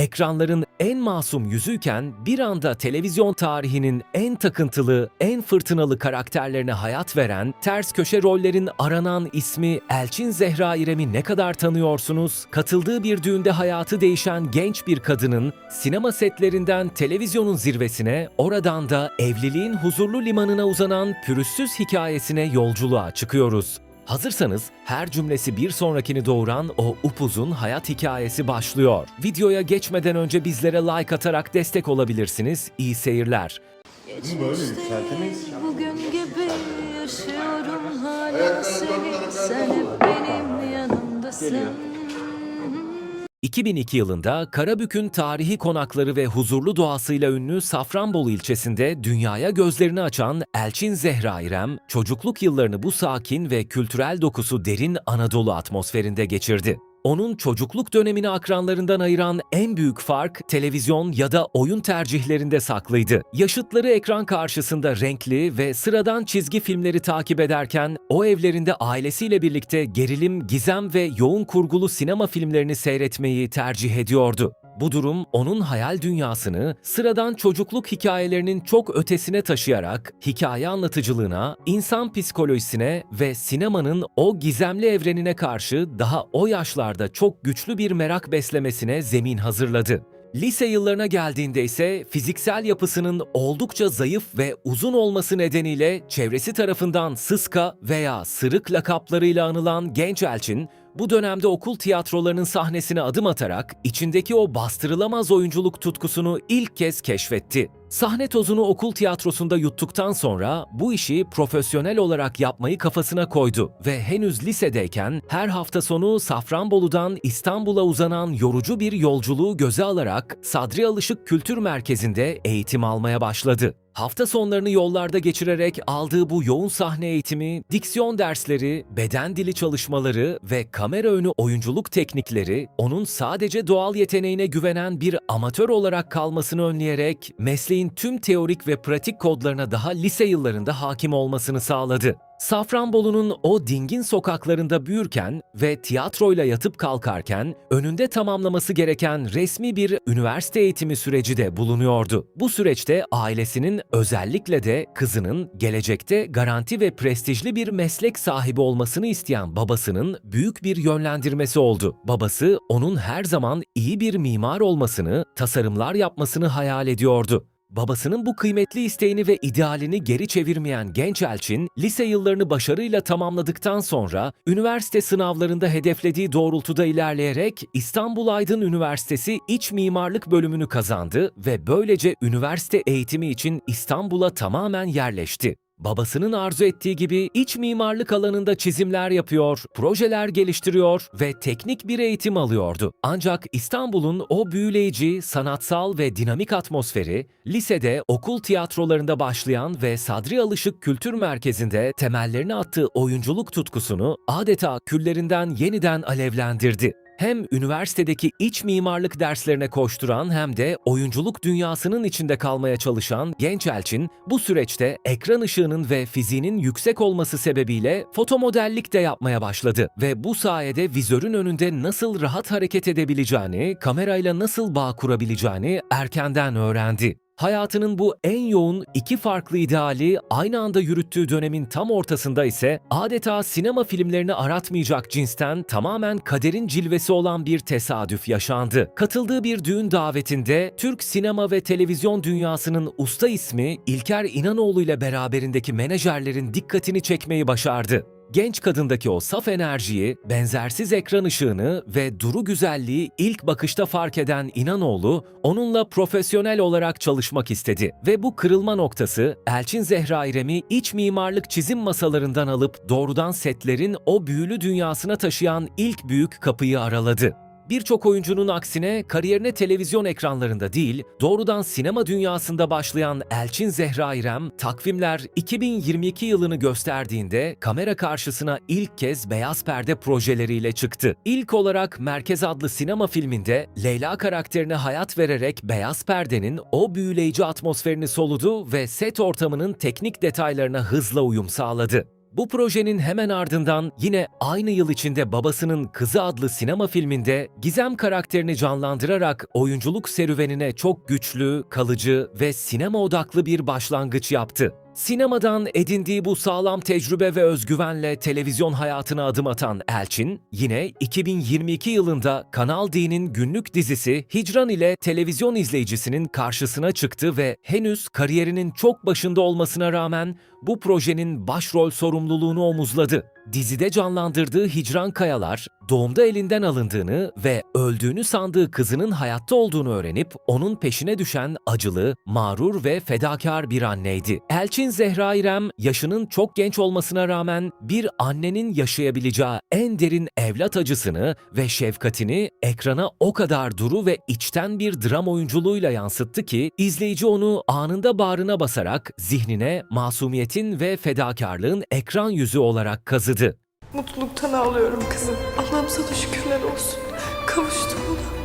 ekranların en masum yüzüyken bir anda televizyon tarihinin en takıntılı, en fırtınalı karakterlerine hayat veren, ters köşe rollerin aranan ismi Elçin Zehra İrem'i ne kadar tanıyorsunuz? Katıldığı bir düğünde hayatı değişen genç bir kadının sinema setlerinden televizyonun zirvesine, oradan da evliliğin huzurlu limanına uzanan pürüzsüz hikayesine yolculuğa çıkıyoruz. Hazırsanız her cümlesi bir sonrakini doğuran o upuzun hayat hikayesi başlıyor. Videoya geçmeden önce bizlere like atarak destek olabilirsiniz. İyi seyirler. Bunu böyle yükseltemeyiz. Bugün gibi yaşıyorum hala sen hep benim yanımdasın. 2002 yılında Karabük'ün tarihi konakları ve huzurlu doğasıyla ünlü Safranbolu ilçesinde dünyaya gözlerini açan Elçin Zehra İrem, çocukluk yıllarını bu sakin ve kültürel dokusu derin Anadolu atmosferinde geçirdi. Onun çocukluk dönemini akranlarından ayıran en büyük fark televizyon ya da oyun tercihlerinde saklıydı. Yaşıtları ekran karşısında renkli ve sıradan çizgi filmleri takip ederken o evlerinde ailesiyle birlikte gerilim, gizem ve yoğun kurgulu sinema filmlerini seyretmeyi tercih ediyordu. Bu durum onun hayal dünyasını sıradan çocukluk hikayelerinin çok ötesine taşıyarak hikaye anlatıcılığına, insan psikolojisine ve sinemanın o gizemli evrenine karşı daha o yaşlarda çok güçlü bir merak beslemesine zemin hazırladı. Lise yıllarına geldiğinde ise fiziksel yapısının oldukça zayıf ve uzun olması nedeniyle çevresi tarafından Sıska veya Sırık lakaplarıyla anılan genç Elçin, bu dönemde okul tiyatrolarının sahnesine adım atarak içindeki o bastırılamaz oyunculuk tutkusunu ilk kez keşfetti. Sahne tozunu okul tiyatrosunda yuttuktan sonra bu işi profesyonel olarak yapmayı kafasına koydu ve henüz lisedeyken her hafta sonu Safranbolu'dan İstanbul'a uzanan yorucu bir yolculuğu göze alarak Sadri Alışık Kültür Merkezi'nde eğitim almaya başladı. Hafta sonlarını yollarda geçirerek aldığı bu yoğun sahne eğitimi, diksiyon dersleri, beden dili çalışmaları ve kamera önü oyunculuk teknikleri onun sadece doğal yeteneğine güvenen bir amatör olarak kalmasını önleyerek mesleğin tüm teorik ve pratik kodlarına daha lise yıllarında hakim olmasını sağladı. Safranbolu'nun o dingin sokaklarında büyürken ve tiyatroyla yatıp kalkarken önünde tamamlaması gereken resmi bir üniversite eğitimi süreci de bulunuyordu. Bu süreçte ailesinin, özellikle de kızının gelecekte garanti ve prestijli bir meslek sahibi olmasını isteyen babasının büyük bir yönlendirmesi oldu. Babası onun her zaman iyi bir mimar olmasını, tasarımlar yapmasını hayal ediyordu. Babasının bu kıymetli isteğini ve idealini geri çevirmeyen genç Elçin, lise yıllarını başarıyla tamamladıktan sonra üniversite sınavlarında hedeflediği doğrultuda ilerleyerek İstanbul Aydın Üniversitesi İç Mimarlık bölümünü kazandı ve böylece üniversite eğitimi için İstanbul'a tamamen yerleşti. Babasının arzu ettiği gibi iç mimarlık alanında çizimler yapıyor, projeler geliştiriyor ve teknik bir eğitim alıyordu. Ancak İstanbul'un o büyüleyici, sanatsal ve dinamik atmosferi, lisede okul tiyatrolarında başlayan ve Sadri Alışık Kültür Merkezi'nde temellerini attığı oyunculuk tutkusunu adeta küllerinden yeniden alevlendirdi. Hem üniversitedeki iç mimarlık derslerine koşturan hem de oyunculuk dünyasının içinde kalmaya çalışan genç Elçin, bu süreçte ekran ışığının ve fiziğinin yüksek olması sebebiyle fotomodellik de yapmaya başladı ve bu sayede vizörün önünde nasıl rahat hareket edebileceğini, kamerayla nasıl bağ kurabileceğini erkenden öğrendi. Hayatının bu en yoğun iki farklı ideali aynı anda yürüttüğü dönemin tam ortasında ise adeta sinema filmlerini aratmayacak cinsten tamamen kaderin cilvesi olan bir tesadüf yaşandı. Katıldığı bir düğün davetinde Türk sinema ve televizyon dünyasının usta ismi İlker İnanoğlu ile beraberindeki menajerlerin dikkatini çekmeyi başardı. Genç kadındaki o saf enerjiyi, benzersiz ekran ışığını ve duru güzelliği ilk bakışta fark eden İnanoğlu, onunla profesyonel olarak çalışmak istedi. Ve bu kırılma noktası, Elçin Zehra İrem'i iç mimarlık çizim masalarından alıp doğrudan setlerin o büyülü dünyasına taşıyan ilk büyük kapıyı araladı. Birçok oyuncunun aksine kariyerine televizyon ekranlarında değil, doğrudan sinema dünyasında başlayan Elçin Zehra İrem, takvimler 2022 yılını gösterdiğinde kamera karşısına ilk kez beyaz perde projeleriyle çıktı. İlk olarak Merkez adlı sinema filminde Leyla karakterine hayat vererek beyaz perdenin o büyüleyici atmosferini soludu ve set ortamının teknik detaylarına hızla uyum sağladı. Bu projenin hemen ardından yine aynı yıl içinde babasının Kızı adlı sinema filminde Gizem karakterini canlandırarak oyunculuk serüvenine çok güçlü, kalıcı ve sinema odaklı bir başlangıç yaptı. Sinemadan edindiği bu sağlam tecrübe ve özgüvenle televizyon hayatına adım atan Elçin, yine 2022 yılında Kanal D'nin günlük dizisi Hicran ile televizyon izleyicisinin karşısına çıktı ve henüz kariyerinin çok başında olmasına rağmen bu projenin başrol sorumluluğunu omuzladı. Dizide canlandırdığı Hicran Kayalar, doğumda elinden alındığını ve öldüğünü sandığı kızının hayatta olduğunu öğrenip onun peşine düşen acılı, mağrur ve fedakar bir anneydi. Elçin Zehra İrem, yaşının çok genç olmasına rağmen bir annenin yaşayabileceği en derin evlat acısını ve şefkatini ekrana o kadar duru ve içten bir dram oyunculuğuyla yansıttı ki izleyici onu anında bağrına basarak zihnine masumiyetin ve fedakarlığın ekran yüzü olarak kazıdı. Mutluluktan ağlıyorum kızım. Allah'ım sana şükürler olsun. Kavuştum ona.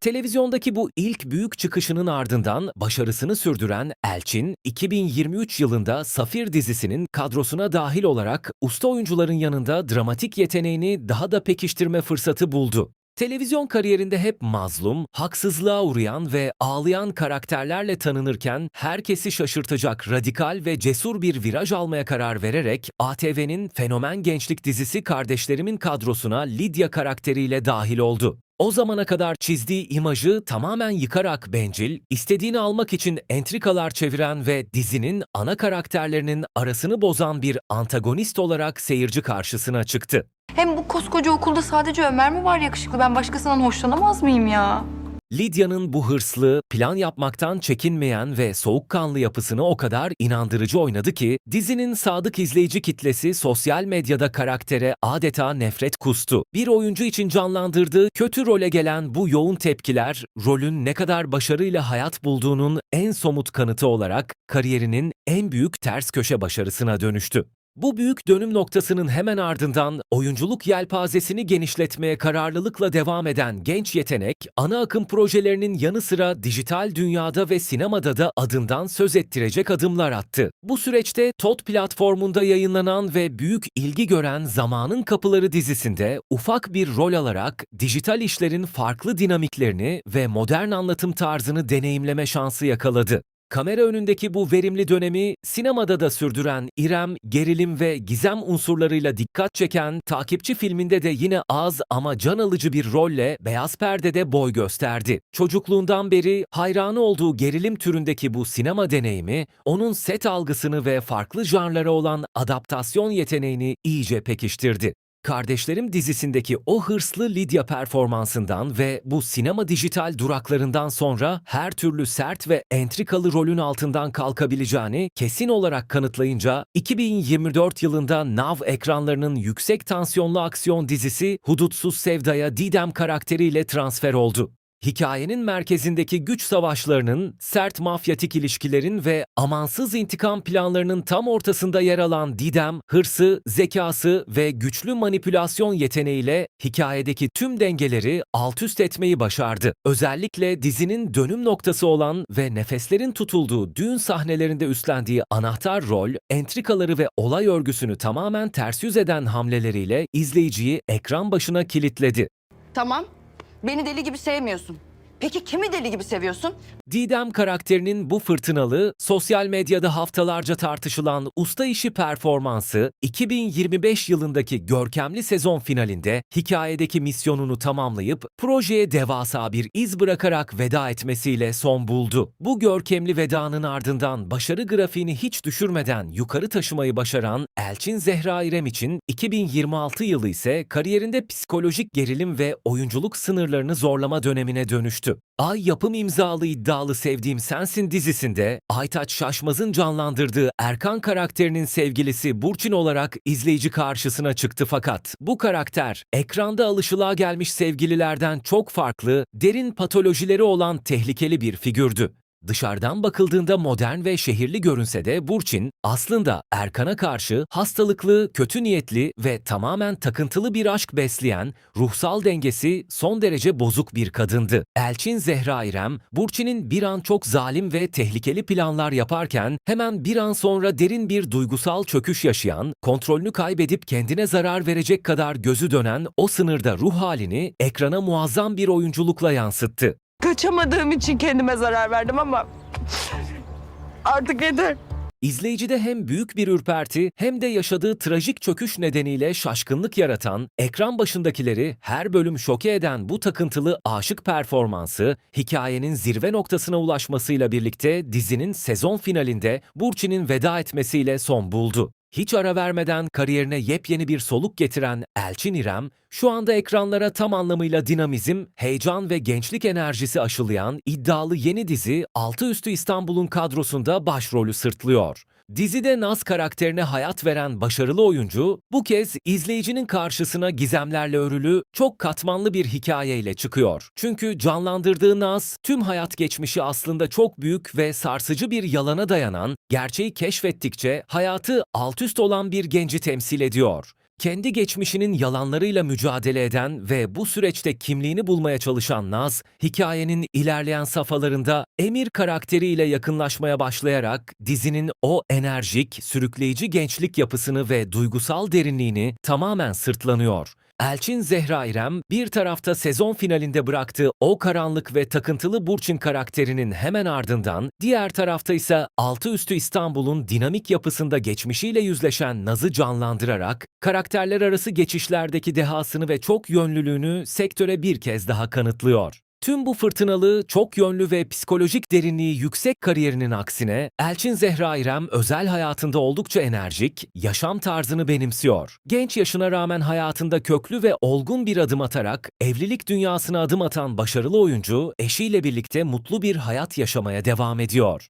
Televizyondaki bu ilk büyük çıkışının ardından başarısını sürdüren Elçin, 2023 yılında Safir dizisinin kadrosuna dahil olarak usta oyuncuların yanında dramatik yeteneğini daha da pekiştirme fırsatı buldu. Televizyon kariyerinde hep mazlum, haksızlığa uğrayan ve ağlayan karakterlerle tanınırken herkesi şaşırtacak radikal ve cesur bir viraj almaya karar vererek ATV'nin Fenomen Gençlik dizisi Kardeşlerimin kadrosuna Lidya karakteriyle dahil oldu. O zamana kadar çizdiği imajı tamamen yıkarak bencil, istediğini almak için entrikalar çeviren ve dizinin ana karakterlerinin arasını bozan bir antagonist olarak seyirci karşısına çıktı. Hem bu koskoca okulda sadece Ömer mi var yakışıklı? Ben başkasından hoşlanamaz mıyım ya? Lidya'nın bu hırslı, plan yapmaktan çekinmeyen ve soğukkanlı yapısını o kadar inandırıcı oynadı ki dizinin sadık izleyici kitlesi sosyal medyada karaktere adeta nefret kustu. Bir oyuncu için canlandırdığı kötü role gelen bu yoğun tepkiler, rolün ne kadar başarıyla hayat bulduğunun en somut kanıtı olarak kariyerinin en büyük ters köşe başarısına dönüştü. Bu büyük dönüm noktasının hemen ardından oyunculuk yelpazesini genişletmeye kararlılıkla devam eden genç yetenek, ana akım projelerinin yanı sıra dijital dünyada ve sinemada da adından söz ettirecek adımlar attı. Bu süreçte TOT platformunda yayınlanan ve büyük ilgi gören Zamanın Kapıları dizisinde ufak bir rol alarak dijital işlerin farklı dinamiklerini ve modern anlatım tarzını deneyimleme şansı yakaladı. Kamera önündeki bu verimli dönemi sinemada da sürdüren İrem, gerilim ve gizem unsurlarıyla dikkat çeken Takipçi filminde de yine az ama can alıcı bir rolle beyaz perdede boy gösterdi. Çocukluğundan beri hayranı olduğu gerilim türündeki bu sinema deneyimi, onun set algısını ve farklı janrlara olan adaptasyon yeteneğini iyice pekiştirdi. Kardeşlerim dizisindeki o hırslı Lidya performansından ve bu sinema dijital duraklarından sonra her türlü sert ve entrikalı rolün altından kalkabileceğini kesin olarak kanıtlayınca 2024 yılında NAV ekranlarının yüksek tansiyonlu aksiyon dizisi Hudutsuz Sevda'ya Didem karakteriyle transfer oldu. Hikayenin merkezindeki güç savaşlarının, sert mafyatik ilişkilerin ve amansız intikam planlarının tam ortasında yer alan Didem, hırsı, zekası ve güçlü manipülasyon yeteneğiyle hikayedeki tüm dengeleri altüst etmeyi başardı. Özellikle dizinin dönüm noktası olan ve nefeslerin tutulduğu düğün sahnelerinde üstlendiği anahtar rol, entrikaları ve olay örgüsünü tamamen ters yüz eden hamleleriyle izleyiciyi ekran başına kilitledi. Tamam. Beni deli gibi sevmiyorsun. Peki kimi deli gibi seviyorsun? Didem karakterinin bu fırtınalı, sosyal medyada haftalarca tartışılan usta işi performansı, 2025 yılındaki görkemli sezon finalinde hikayedeki misyonunu tamamlayıp projeye devasa bir iz bırakarak veda etmesiyle son buldu. Bu görkemli vedanın ardından başarı grafiğini hiç düşürmeden yukarı taşımayı başaran Elçin Zehra İrem için 2026 yılı ise kariyerinde psikolojik gerilim ve oyunculuk sınırlarını zorlama dönemine dönüştü. Ay Yapım imzalı iddialı Sevdiğim Sensin dizisinde Aytaç Şaşmaz'ın canlandırdığı Erkan karakterinin sevgilisi Burçin olarak izleyici karşısına çıktı fakat bu karakter ekranda alışılagelmiş sevgililerden çok farklı, derin patolojileri olan tehlikeli bir figürdü. Dışarıdan bakıldığında modern ve şehirli görünse de Burçin aslında Erkan'a karşı hastalıklı, kötü niyetli ve tamamen takıntılı bir aşk besleyen, ruhsal dengesi son derece bozuk bir kadındı. Elçin Zehra İrem, Burçin'in bir an çok zalim ve tehlikeli planlar yaparken hemen bir an sonra derin bir duygusal çöküş yaşayan, kontrolünü kaybedip kendine zarar verecek kadar gözü dönen o sınırda ruh halini ekrana muazzam bir oyunculukla yansıttı. Kaçamadığım için kendime zarar verdim ama artık yeter. İzleyicide hem büyük bir ürperti hem de yaşadığı trajik çöküş nedeniyle şaşkınlık yaratan, ekran başındakileri her bölüm şoke eden bu takıntılı aşık performansı, hikayenin zirve noktasına ulaşmasıyla birlikte dizinin sezon finalinde Burçin'in veda etmesiyle son buldu. Hiç ara vermeden kariyerine yepyeni bir soluk getiren Elçin İrem, şu anda ekranlara tam anlamıyla dinamizm, heyecan ve gençlik enerjisi aşılayan iddialı yeni dizi Altı İstanbul'un kadrosunda başrolü sırtlıyor. Dizide Naz karakterine hayat veren başarılı oyuncu, bu kez izleyicinin karşısına gizemlerle örülü, çok katmanlı bir hikayeyle çıkıyor. Çünkü canlandırdığı Naz, tüm hayat geçmişi aslında çok büyük ve sarsıcı bir yalana dayanan, gerçeği keşfettikçe hayatı alt üst olan bir genci temsil ediyor. Kendi geçmişinin yalanlarıyla mücadele eden ve bu süreçte kimliğini bulmaya çalışan Naz, hikayenin ilerleyen safhalarında Emir karakteriyle yakınlaşmaya başlayarak dizinin o enerjik, sürükleyici gençlik yapısını ve duygusal derinliğini tamamen sırtlanıyor. Elçin Zehra İrem bir tarafta sezon finalinde bıraktığı o karanlık ve takıntılı Burçin karakterinin hemen ardından, diğer tarafta ise Altı İstanbul'un dinamik yapısında geçmişiyle yüzleşen Naz'ı canlandırarak karakterler arası geçişlerdeki dehasını ve çok yönlülüğünü sektöre bir kez daha kanıtlıyor. Tüm bu fırtınalı, çok yönlü ve psikolojik derinliği yüksek kariyerinin aksine Elçin Zehra İrem özel hayatında oldukça enerjik, yaşam tarzını benimsiyor. Genç yaşına rağmen hayatında köklü ve olgun bir adım atarak evlilik dünyasına adım atan başarılı oyuncu eşiyle birlikte mutlu bir hayat yaşamaya devam ediyor.